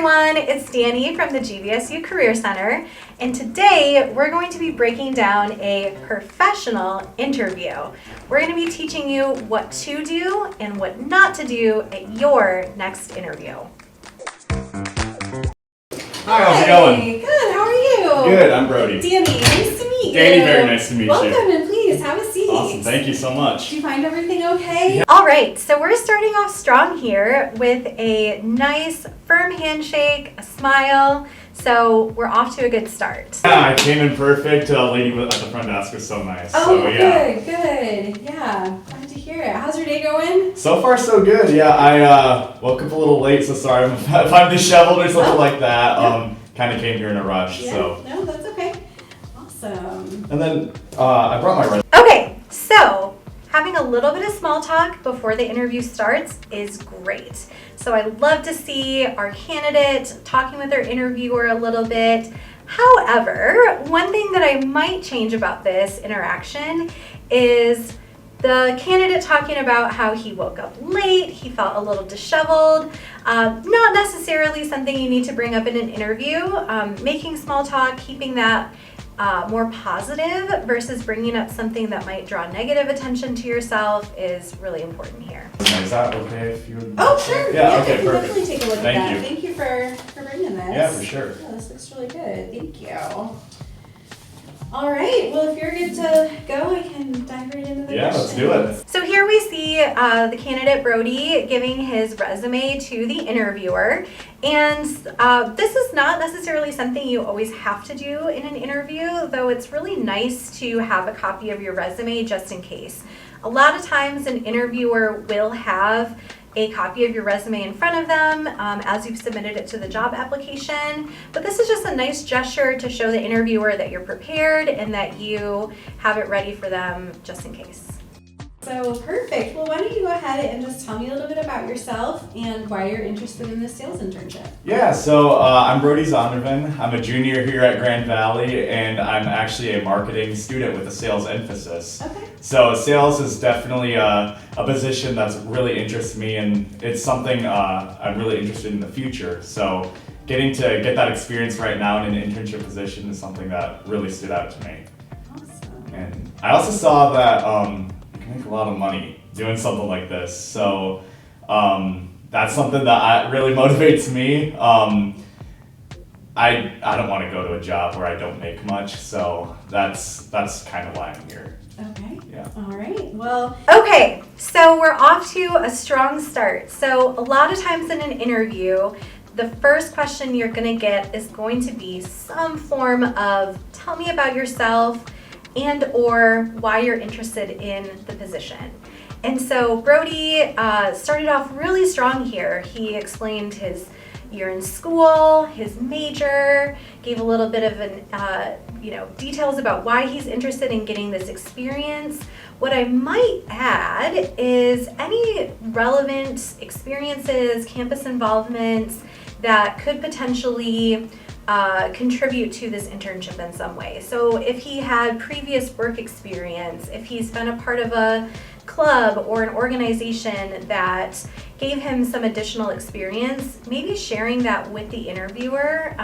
everyone, it's Danny from the GVSU Career Center, and today we're going to be breaking down a professional interview. We're going to be teaching you what to do and what not to do at your next interview. Hi, how's it going? Good, how are you? Good, I'm Brody. Danny, nice to meet you. Danny, very nice to meet you. Welcome, and please have a seat. Awesome, thank you so much. Did you find everything okay? Yeah. All right, so we're starting off strong here with a nice firm handshake, a smile. So we're off to a good start. Yeah, I came in perfect. Lady at the front desk was so nice. Oh, so, yeah. good. Yeah, glad to hear it. How's your day going? So far, so good. Yeah, I woke up a little late, so sorry if I'm disheveled or something like that. Kind of came here in a rush. Yeah, so. no, that's okay. Awesome. And then I brought my resume. Okay, so having a little bit of small talk before the interview starts is great. So I love to see our candidate talking with their interviewer a little bit. However, one thing that I might change about this interaction is the candidate talking about how he woke up late, he felt a little disheveled. Not necessarily something you need to bring up in an interview. Making small talk, keeping that more positive versus bringing up something that might draw negative attention to yourself is really important here. Is that okay if you would? Oh, sure. Yeah, okay, I can perfect. definitely take a look at Thank that. you. Thank you for bringing this. Yeah, for sure. Yeah, this looks really good. Thank you. All right, well, if you're good to go, I can dive right into the Yeah, let's do it. So here we see the candidate Brody giving his resume to the interviewer. And this is not necessarily something you always have to do in an interview, though it's really nice to have a copy of your resume just in case. A lot of times an interviewer will have a copy of your resume in front of them as you've submitted it to the job application. But this is just a nice gesture to show the interviewer that you're prepared and that you have it ready for them just in case. So perfect. Well, why don't you go ahead and just tell me a little bit about yourself and why you're interested in this sales internship. Yeah, so I'm Brody Zondervan. I'm a junior here at Grand Valley, and I'm actually a marketing student with a sales emphasis. Okay. So sales is definitely a position that's really interests me, and it's something I'm really interested in the future. So getting to get that experience right now in an internship position is something that really stood out to me. Awesome. And I also saw that you can make a lot of money doing something like this. So that's something that really motivates me. I don't want to go to a job where I don't make much, so that's kind of why I'm here. Okay. Yeah. All right. Well, okay. So we're off to a strong start. So a lot of times in an interview, the first question you're going to get is going to be some form of tell me about yourself and or why you're interested in the position. And so Brody started off really strong here. He explained his year in school, his major, gave a little bit of an, details about why he's interested in getting this experience. What I might add is any relevant experiences, campus involvements that could potentially contribute to this internship in some way. So if he had previous work experience, if he's been a part of a club or an organization that gave him some additional experience, maybe sharing that with the interviewer,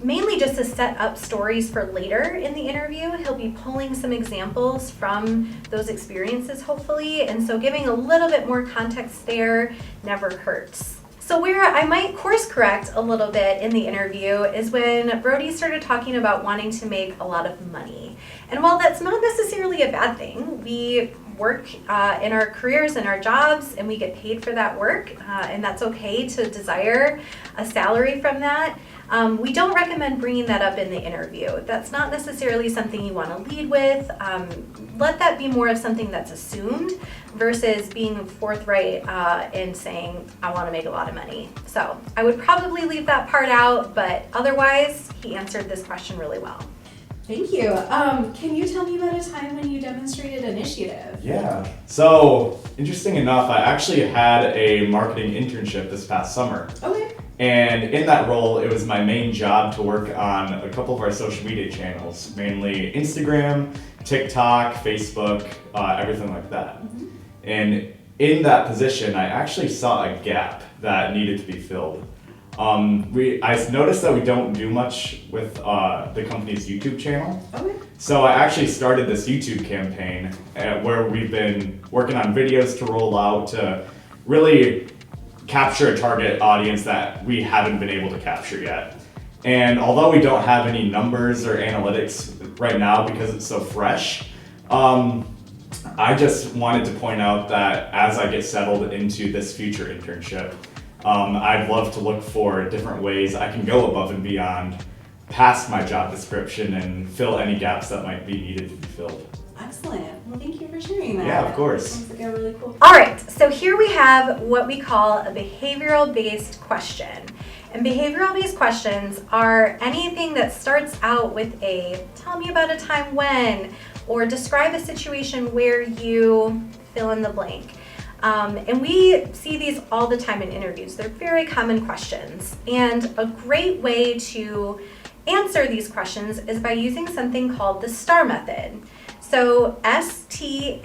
mainly just to set up stories for later in the interview. He'll be pulling some examples from those experiences, hopefully, and so giving a little bit more context there never hurts. So where I might course correct a little bit in the interview is when Brody started talking about wanting to make a lot of money. And while that's not necessarily a bad thing, we work in our careers and our jobs and we get paid for that work, and that's okay to desire a salary from that. We don't recommend bringing that up in the interview. That's not necessarily something you want to lead with. Let that be more of something that's assumed versus being forthright in saying, I want to make a lot of money. So I would probably leave that part out, but otherwise, he answered this question really well. Thank you. Can you tell me about a time when you demonstrated initiative? Yeah. So interesting enough, I actually had a marketing internship this past summer. Okay. And in that role, it was my main job to work on a couple of our social media channels, mainly Instagram, TikTok, Facebook, everything like that. Mm-hmm. And in that position, I actually saw a gap that needed to be filled. I noticed that we don't do much with the company's YouTube channel. Okay. So I actually started this YouTube campaign where we've been working on videos to roll out to really capture a target audience that we haven't been able to capture yet. And although we don't have any numbers or analytics right now because it's so fresh, I just wanted to point out that as I get settled into this future internship, I'd love to look for different ways I can go above and beyond past my job description and fill any gaps that might be needed to be filled. Excellent. Well, thank you for sharing that. Yeah, of course. Sounds like a really cool. All right, so here we have what we call a behavioral-based question. And behavioral-based questions are anything that starts out with a tell me about a time when, or describe a situation where you fill in the blank. And we see these all the time in interviews. They're very common questions. And a great way to answer these questions is by using something called the STAR method. So STARR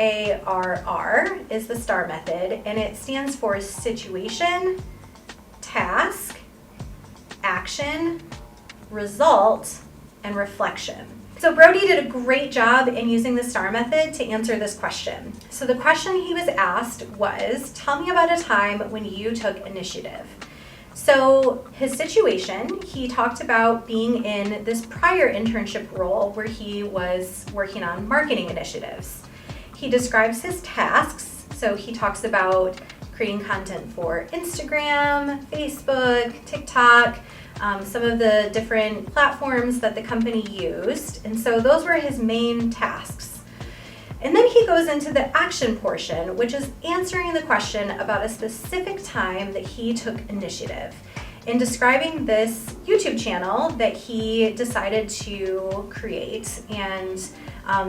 is the STAR method, and it stands for situation, task, action, result, and reflection. So Brody did a great job in using the STAR method to answer this question. So the question he was asked was, tell me about a time when you took initiative. So his situation, he talked about being in this prior internship role where he was working on marketing initiatives. He describes his tasks, so he talks about creating content for Instagram, Facebook, TikTok, some of the different platforms that the company used. And so those were his main tasks. And then he goes into the action portion, which is answering the question about a specific time that he took initiative in describing this YouTube channel that he decided to create, and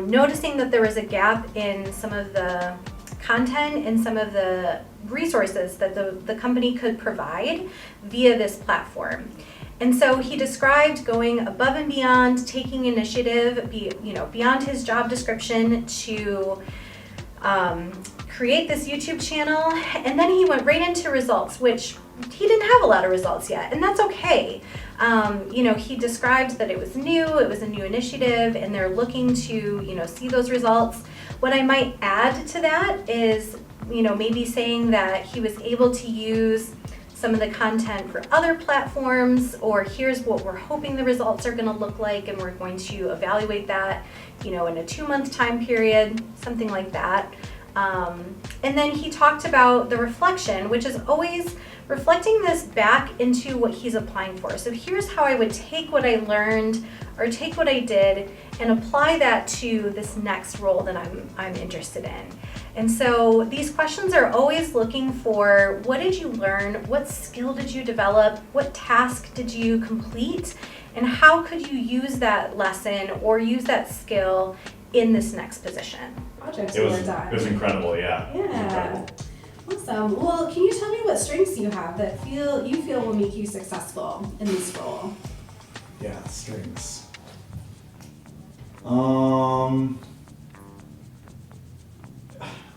noticing that there was a gap in some of the content and some of the resources that the company could provide via this platform. And so he described going above and beyond, taking initiative, beyond his job description to create this YouTube channel. And then he went right into results, which he didn't have a lot of results yet, and that's okay. He described that it was a new initiative, and they're looking to, see those results. What I might add to that is, maybe saying that he was able to use some of the content for other platforms, or here's what we're hoping the results are going to look like, and we're going to evaluate that, in a 2-month time period, something like that. And then he talked about the reflection, which is always reflecting this back into what he's applying for. So here's how I would take what I learned or take what I did and apply that to this next role that I'm interested in. And so these questions are always looking for, what did you learn? What skill did you develop? What task did you complete? And how could you use that lesson or use that skill in this next position? Projects It you was worked on. incredible, yeah. It was Yeah. incredible. Awesome. Well, can you tell me what strengths you have that you feel will make you successful in this role? Yeah, strengths.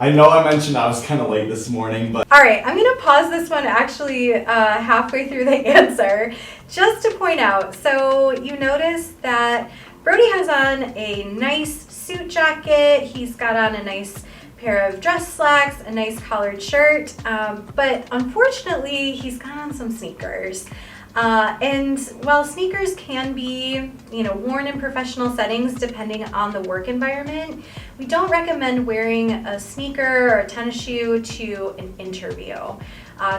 I know I mentioned I was kind of late this morning, but All right, I'm going to pause this one actually halfway through the answer just to point out. So you notice that Brody has on a nice suit jacket. He's got on a nice pair of dress slacks, a nice collared shirt, but unfortunately he's got on some sneakers. And while sneakers can be, worn in professional settings depending on the work environment, we don't recommend wearing a sneaker or a tennis shoe to an interview.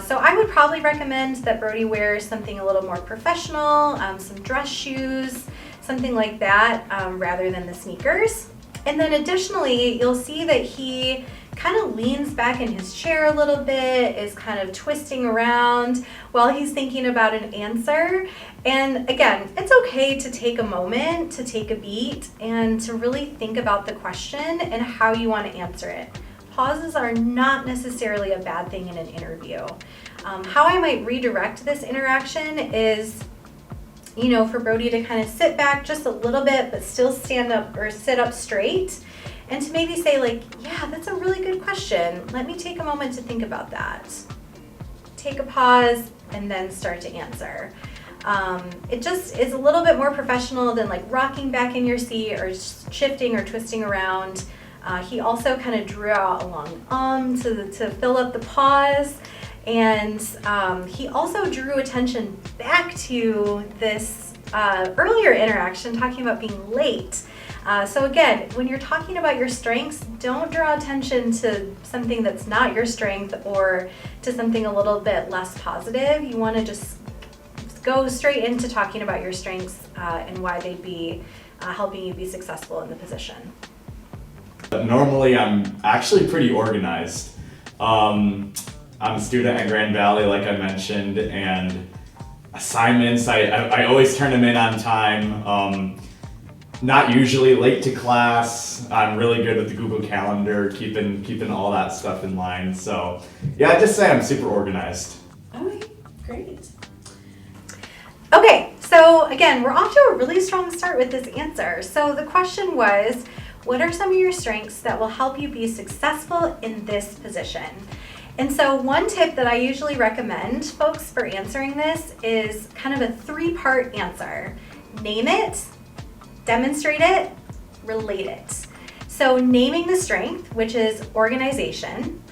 So I would probably recommend that Brody wears something a little more professional, some dress shoes, something like that, rather than the sneakers. And then additionally, you'll see that he kind of leans back in his chair a little bit, is kind of twisting around while he's thinking about an answer. And again, it's okay to take a moment, to take a beat, and to really think about the question and how you want to answer it. Pauses are not necessarily a bad thing in an interview. How I might redirect this interaction is, for Brody to kind of sit back just a little bit, but still stand up or sit up straight, and to maybe say yeah, that's a really good question. Let me take a moment to think about that. take a pause, and then start to answer. It just is a little bit more professional than like rocking back in your seat or shifting or twisting around. He also kind of drew out a long to fill up the pause. And he also drew attention back to this earlier interaction talking about being late. So again, when you're talking about your strengths, don't draw attention to something that's not your strength or to something a little bit less positive. You want to just go straight into talking about your strengths and why they'd be helping you be successful in the position. Normally, I'm actually pretty organized. I'm a student at Grand Valley, like I mentioned, and assignments, I always turn them in on time. Not usually late to class. I'm really good with the Google Calendar, keeping all that stuff in line. So yeah, I'd just say I'm super organized. All right, great. Okay, so again, we're off to a really strong start with this answer. So the question was, what are some of your strengths that will help you be successful in this position? And so one tip that I usually recommend folks for answering this is kind of a 3-part answer. Name it, demonstrate it, relate it. So naming the strength, which is organization,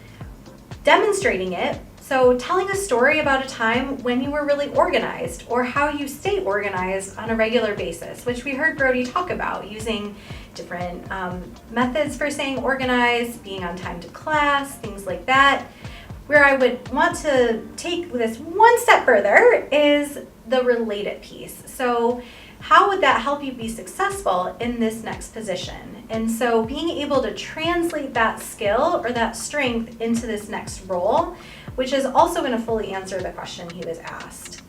demonstrating it, so telling a story about a time when you were really organized or how you stay organized on a regular basis, which we heard Brody talk about, using different methods for staying organized, being on time to class, things like that. Where I would want to take this one step further is the related piece. So how would that help you be successful in this next position? And so being able to translate that skill or that strength into this next role, which is also going to fully answer the question he was asked.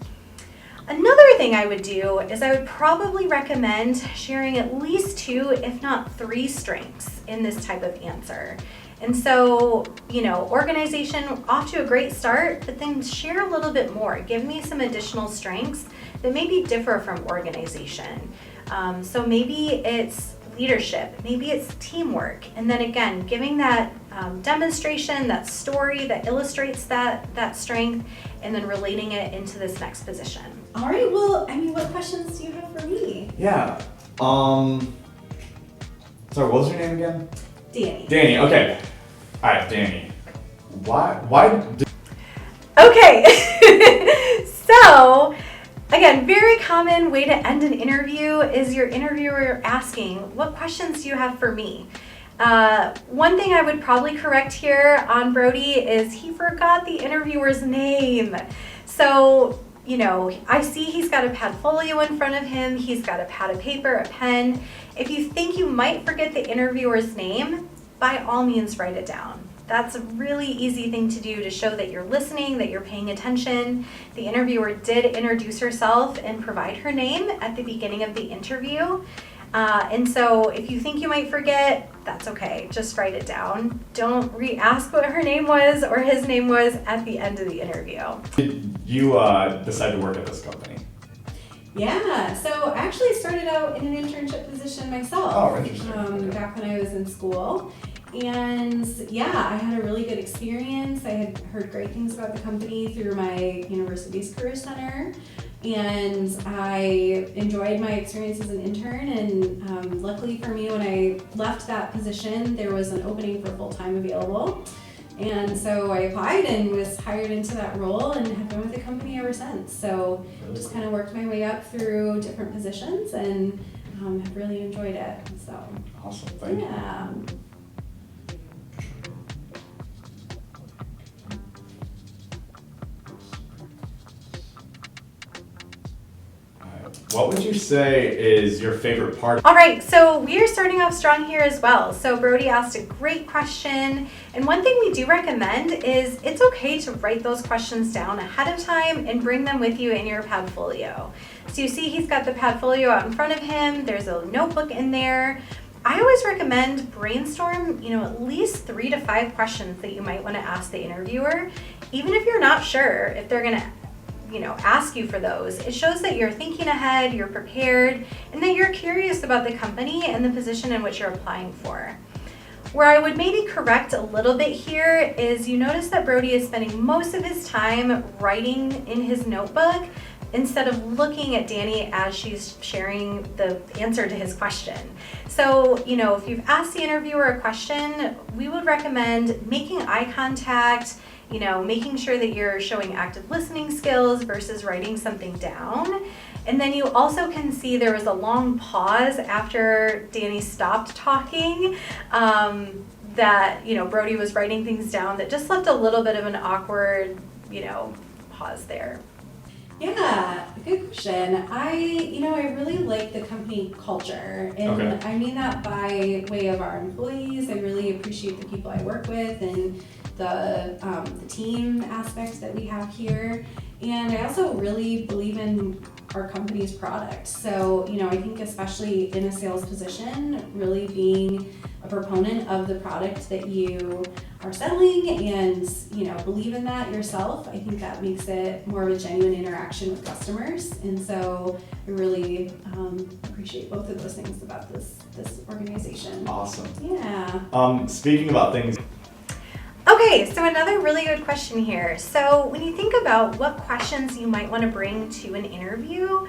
Another thing I would do is I would probably recommend sharing at least 2, if not 3 strengths in this type of answer. And so, organization, off to a great start, but then share a little bit more. Give me some additional strengths that maybe differ from organization. So maybe it's leadership, maybe it's teamwork. And then again, giving that demonstration, that story that illustrates that strength, and then relating it into this next position. All right, well, what questions do you have for me? Yeah. Sorry, what was your name again? Danny, okay. All right, Danny. Why? Okay, so again, very common way to end an interview is your interviewer asking, what questions do you have for me? One thing I would probably correct here on Brody is he forgot the interviewer's name. So, I see he's got a padfolio in front of him. He's got a pad of paper, a pen. If you think you might forget the interviewer's name, by all means write it down. That's a really easy thing to do to show that you're listening, that you're paying attention. The interviewer did introduce herself and provide her name at the beginning of the interview. And so if you think you might forget, that's okay. Just write it down. Don't re-ask what her name was or his name was at the end of the interview. Did you decide to work at this company? Yeah, so I actually started out in an internship position myself. Oh, interesting. Okay. Back when I was in school. And yeah, I had a really good experience. I had heard great things about the company through my university's Career Center. And I enjoyed my experience as an intern, and luckily for me, when I left that position, there was an opening for full-time available. And so I applied and was hired into that role and have been with the company ever since. So just kind of worked my way up through different positions and have really enjoyed it. So Awesome, thank you. yeah. What would you say is your favorite part? All right, so we are starting off strong here as well. So Brody asked a great question. And one thing we do recommend is it's okay to write those questions down ahead of time and bring them with you in your padfolio. So you see he's got the padfolio out in front of him. There's a notebook in there. I always recommend brainstorm, at least 3 to 5 questions that you might want to ask the interviewer. Even if you're not sure if they're going to ask you for those. It shows that you're thinking ahead, you're prepared, and that you're curious about the company and the position in which you're applying for. Where I would maybe correct a little bit here is you notice that Brody is spending most of his time writing in his notebook instead of looking at Danny as she's sharing the answer to his question. So, you know, if you've asked the interviewer a question, we would recommend making eye contact, you know, making sure that you're showing active listening skills versus writing something down. And then you also can see there was a long pause after Danny stopped talking, that, you know, Brody was writing things down that just left a little bit of an awkward, you know, pause there. Yeah, good question. I really like the company culture, and Okay. I mean that by way of our employees. I really appreciate the people I work with and the team aspects that we have here. And I also really believe in our company's product. So, you know, I think especially in a sales position, really being a proponent of the product that you are selling and, you know, believe in that yourself, I think that makes it more of a genuine interaction with customers. And so I really appreciate both of those things about this organization. Awesome. Yeah. Speaking about things. Okay, so another really good question here. So when you think about what questions you might want to bring to an interview,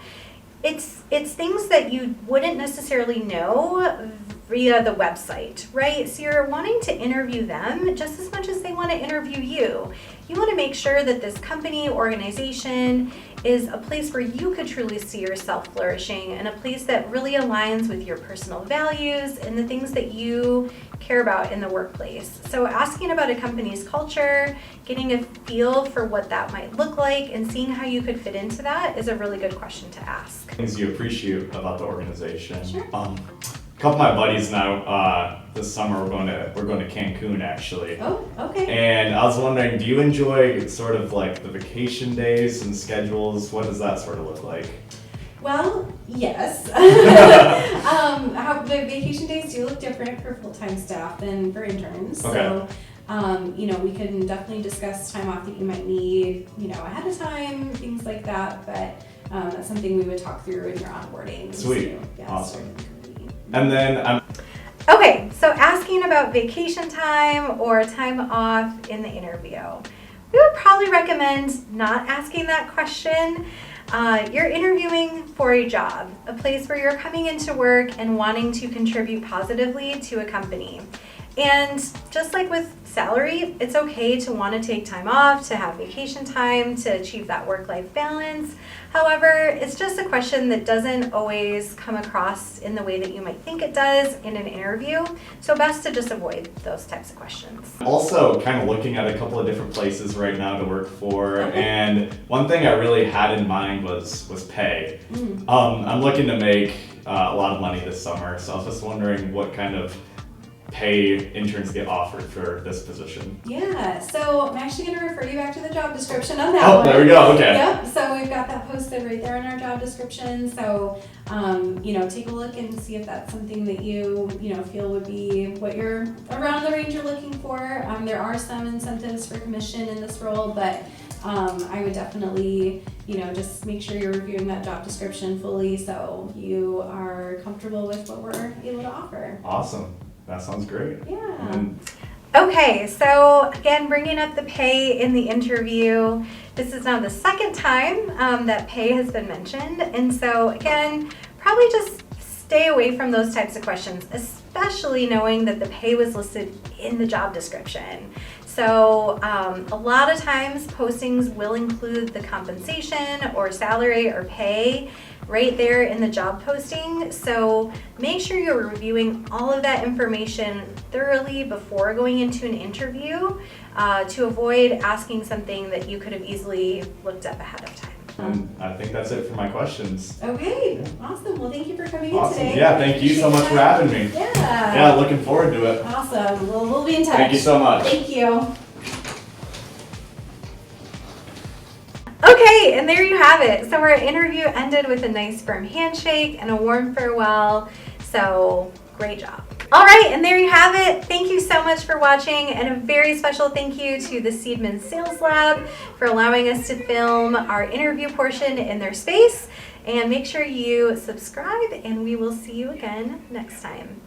it's things that you wouldn't necessarily know via the website, right? So you're wanting to interview them just as much as they want to interview you. You want to make sure that this company, organization is a place where you could truly see yourself flourishing and a place that really aligns with your personal values and the things that you care about in the workplace. So asking about a company's culture, getting a feel for what that might look like, and seeing how you could fit into that is a really good question to ask. Things you appreciate about the organization. Sure. A couple of my buddies now, this summer we're going to Cancun actually. Oh, okay. And I was wondering, do you enjoy sort of like the vacation days and schedules? What does that sort of look like? Well, yes. How the vacation days do look different for full-time staff than for interns. Okay. So, you know, we can definitely discuss time off that you might need, you know, ahead of time, things like that. But that's something we would talk through in your onboarding. Sweet. So, yeah, Awesome. And then Okay, so asking about vacation time or time off in the interview. We would probably recommend not asking that question. You're interviewing for a job, a place where you're coming into work and wanting to contribute positively to a company. And just like with salary, it's okay to want to take time off, to have vacation time, to achieve that work-life balance. However, it's just a question that doesn't always come across in the way that you might think it does in an interview. So best to just avoid those types of questions. also kind of looking at a couple of different places right now to work for, and one thing I really had in mind was pay. I'm looking to make a lot of money this summer, so I was just wondering what kind of pay interns get offered for this position. Yeah, so I'm actually going to refer you back to the job description on that Oh, one. there we go. Okay. Yep, so we've got that posted right there in our job description. So, you know, take a look and see if that's something that you feel would be what you're around the range you're looking for. There are some incentives for commission in this role, but I would definitely, just make sure you're reviewing that job description fully so you are comfortable with what we're able to offer. Awesome. That sounds great. Yeah. And Okay, so again, bringing up the pay in the interview. This is now the second time that pay has been mentioned. And so again, probably just stay away from those types of questions, especially knowing that the pay was listed in the job description. So a lot of times postings will include the compensation or salary or pay right there in the job posting. So make sure you're reviewing all of that information thoroughly before going into an interview to avoid asking something that you could have easily looked up ahead of time. And I think that's it for my questions. Okay, awesome. Well, thank you for coming Awesome. in today. Yeah, thank you so much for having me. Yeah. Yeah, looking forward to it. Awesome. Well, we'll be in touch. Thank you so much. Thank you. Okay, and there you have it. So our interview ended with a nice firm handshake and a warm farewell. So great job. All right, and there you have it. Thank you so much for watching, and a very special thank you to the Seedman Sales Lab for allowing us to film our interview portion in their space. And make sure you subscribe, and we will see you again next time.